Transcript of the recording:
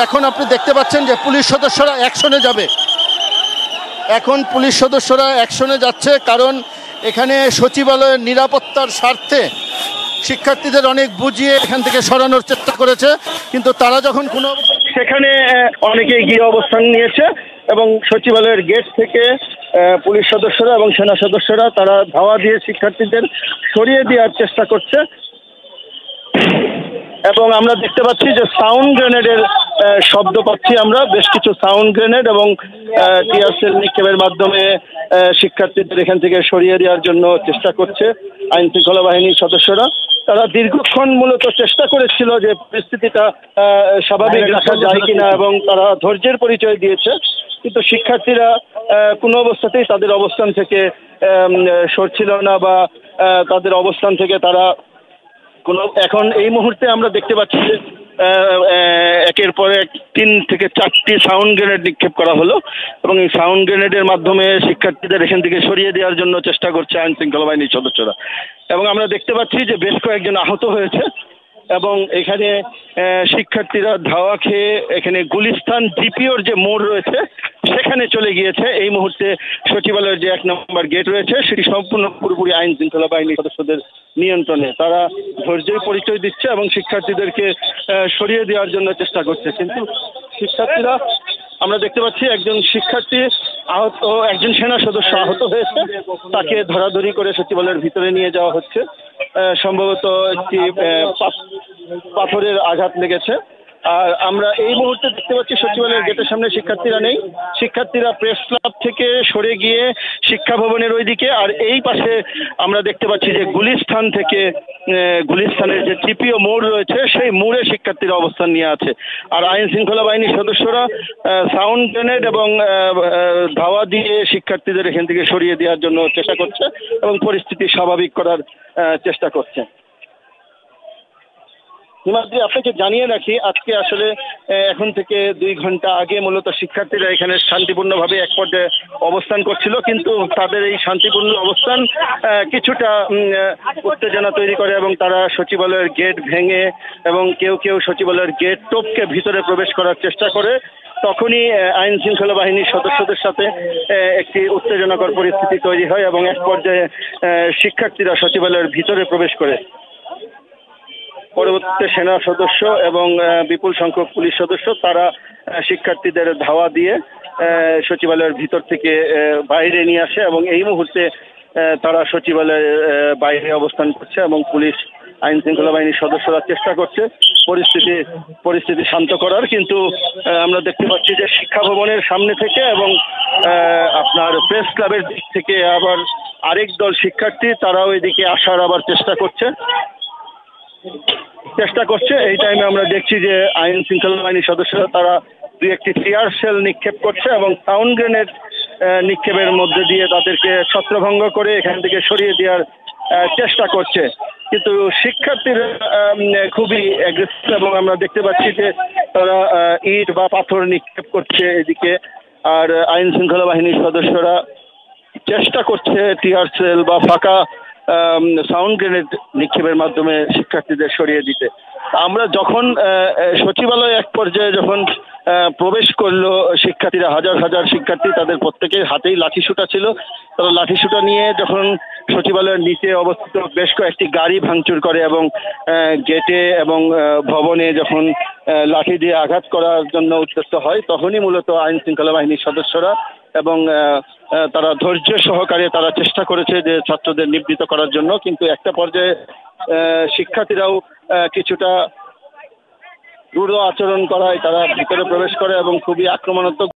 এখন আপনি দেখতে পাচ্ছেন যে পুলিশ সদস্যরা অ্যাকশনে যাবে। এখন পুলিশ সদস্যরা অ্যাকশনে যাচ্ছে, কারণ এখানে সচিবালয়ের নিরাপত্তার স্বার্থে শিক্ষার্থীদের অনেক বুঝিয়ে এখান থেকে সরানোর চেষ্টা করেছে, কিন্তু তারা যখন কোনো সেখানে অনেকেই গিয়ে অবস্থান নিয়েছে এবং সচিবালয়ের গেট থেকে পুলিশ সদস্যরা এবং সেনা সদস্যরা তারা ধাওয়া দিয়ে শিক্ষার্থীদের সরিয়ে দেওয়ার চেষ্টা করছে। এবং আমরা দেখতে পাচ্ছি যে সাউন্ড গ্রেনেডের শব্দ পাচ্ছি আমরা, বেশ কিছু সাউন্ড গ্রেনেড এবং টিয়ার সেল নিক্ষেপের মাধ্যমে শিক্ষার্থীদের এখান থেকে সরিয়ে দেওয়ার জন্য চেষ্টা করছে আইন শৃঙ্খলা বাহিনীর সদস্যরা। তারা দীর্ঘক্ষণ মূলত চেষ্টা করেছিল যে পরিস্থিতিটা স্বাভাবিক রাখা যায় কিনা, এবং তারা ধৈর্যের পরিচয় দিয়েছে, কিন্তু শিক্ষার্থীরা কোনো অবস্থাতেই তাদের অবস্থান থেকে সরছিল না, বা তাদের অবস্থান থেকে তারা এখন এই মুহূর্তে আমরা দেখতে পাচ্ছি যে একের পর এক 3 থেকে 4টি সাউন্ড গ্রেনেড নিক্ষেপ করা হলো, এবং এই সাউন্ড গ্রেনেডের মাধ্যমে শিক্ষার্থীদের এখান থেকে সরিয়ে দেওয়ার জন্য চেষ্টা করছে আইন শৃঙ্খলা বাহিনীর সদস্যরা। এবং আমরা দেখতে পাচ্ছি যে বেশ কয়েকজন আহত হয়েছে, এবং এখানে শিক্ষার্থীরা ধাওয়া খেয়ে এখানে গুলিস্তান জিপিওর যে মোড় রয়েছে সেখানে চলে গিয়েছে। এই মুহূর্তে সচিবালয়ের যে 1 নম্বর গেট রয়েছে সেটি সম্পূর্ণ পুরোপুরি আইন শৃঙ্খলা বাহিনীর সদস্যদের নিয়ন্ত্রণে। তারা ধৈর্যের পরিচয় দিচ্ছে এবং শিক্ষার্থীদেরকে সরিয়ে দেওয়ার জন্য চেষ্টা করছে, কিন্তু শিক্ষার্থীরা, আমরা দেখতে পাচ্ছি একজন শিক্ষার্থী আহত, একজন সেনা সদস্য আহত হয়েছে, তাকে ধরাধরি করে সচিবালয়ের ভিতরে নিয়ে যাওয়া হচ্ছে। সম্ভবত একটি পাথরের আঘাত লেগেছে। আর আমরা এই মুহূর্তে দেখতে পাচ্ছি সচিবালয়ের গেটের সামনে শিক্ষার্থীরা নেই, শিক্ষার্থীরা প্রেস ক্লাব থেকে সরে গিয়ে শিক্ষা ভবনের ওইদিকে। আর এই পাশে আমরা দেখতে পাচ্ছি যে গুলিস্তানের যে জিপিও মোড় রয়েছে সেই মোড়ে শিক্ষার্থীরা অবস্থান নিয়ে আছে। আর আইন শৃঙ্খলা বাহিনীর সদস্যরা সাউন্ড গ্রেনেড এবং ধাওয়া দিয়ে শিক্ষার্থীদের এখান থেকে সরিয়ে দেওয়ার জন্য চেষ্টা করছে এবং পরিস্থিতি স্বাভাবিক করার চেষ্টা করছে। হিমাদ্রি, আপনাকে জানিয়ে রাখি, আজকে আসলে এখন থেকে 2 ঘন্টা আগে মূলত শিক্ষার্থীরা এখানে শান্তিপূর্ণভাবে এক পর্যায়ে অবস্থান করছিল, কিন্তু তাদের এই শান্তিপূর্ণ অবস্থান কিছুটা উত্তেজনা তৈরি করে এবং তারা সচিবালয়ের গেট ভেঙে এবং কেউ কেউ সচিবালয়ের গেট টপকে ভিতরে প্রবেশ করার চেষ্টা করে। তখনই আইন শৃঙ্খলা বাহিনীর সদস্যদের সাথে একটি উত্তেজনাকর পরিস্থিতি তৈরি হয় এবং এক পর্যায়ে শিক্ষার্থীরা সচিবালয়ের ভিতরে প্রবেশ করে। পরবর্তীতে সেনা সদস্য এবং বিপুল সংখ্যক পুলিশ সদস্য তারা শিক্ষার্থীদের ধাওয়া দিয়ে সচিবালয়ের ভিতর থেকে বাইরে নিয়ে আসে, এবং এই মুহূর্তে তারা সচিবালয়ের বাইরে অবস্থান করছে এবং পুলিশ আইন শৃঙ্খলা বাহিনীর সদস্যরা চেষ্টা করছে পরিস্থিতি শান্ত করার। কিন্তু আমরা দেখতে পাচ্ছি যে শিক্ষা ভবনের সামনে থেকে এবং আপনার প্রেস ক্লাবের দিক থেকে আবার আরেক দল শিক্ষার্থী তারাও এদিকে আসার আবার চেষ্টা করছে। এই টাইমে আমরা দেখছি যে আইন শৃঙ্খলা বাহিনীর সদস্যরা তারা 2-1টি টিয়ার সেল নিক্ষেপ করছে এবং সাউন্ড গ্রেনেড নিক্ষেপের মধ্যে দিয়ে তাদেরকে ছত্রভঙ্গ করে এখান থেকে সরিয়ে দেওয়ার চেষ্টা করছে, কিন্তু শিক্ষার্থীরা খুবই অ্যাগ্রেসিভ এবং আমরা দেখতে পাচ্ছি যে তারা ইট বা পাথর নিক্ষেপ করছে এদিকে। আর আইন শৃঙ্খলা বাহিনীর সদস্যরা চেষ্টা করছে টিয়ার সেল বা ফাঁকা সাউন্ড গ্রেনেড নিক্ষেপের মাধ্যমে শিক্ষার্থীদের সরিয়ে দিতে। আমরা যখন সচিবালয় এক পর্যায়ে যখন প্রবেশ করলো শিক্ষার্থীরা, হাজার হাজার শিক্ষার্থী, তাদের প্রত্যেকের হাতেই লাঠিসোঁটা ছিল। তারা লাঠিসোঁটা নিয়ে যখন সচিবালয়ের নিচে অবস্থিত বেশ কয়েকটি গাড়ি ভাঙচুর করে এবং গেটে এবং ভবনে যখন লাঠি দিয়ে আঘাত করার জন্য উদ্যত হয়, তখনই মূলত আইন শৃঙ্খলা বাহিনীর সদস্যরা এবং তারা ধৈর্য সহকারে তারা চেষ্টা করেছে যে ছাত্রদের নিবৃত্ত করার জন্য, কিন্তু একটা পর্যায়ে শিক্ষার্থীরাও কিছুটা রূঢ় আচরণ করায় তারা ভিতরে প্রবেশ করে এবং খুবই আক্রমণাত্মক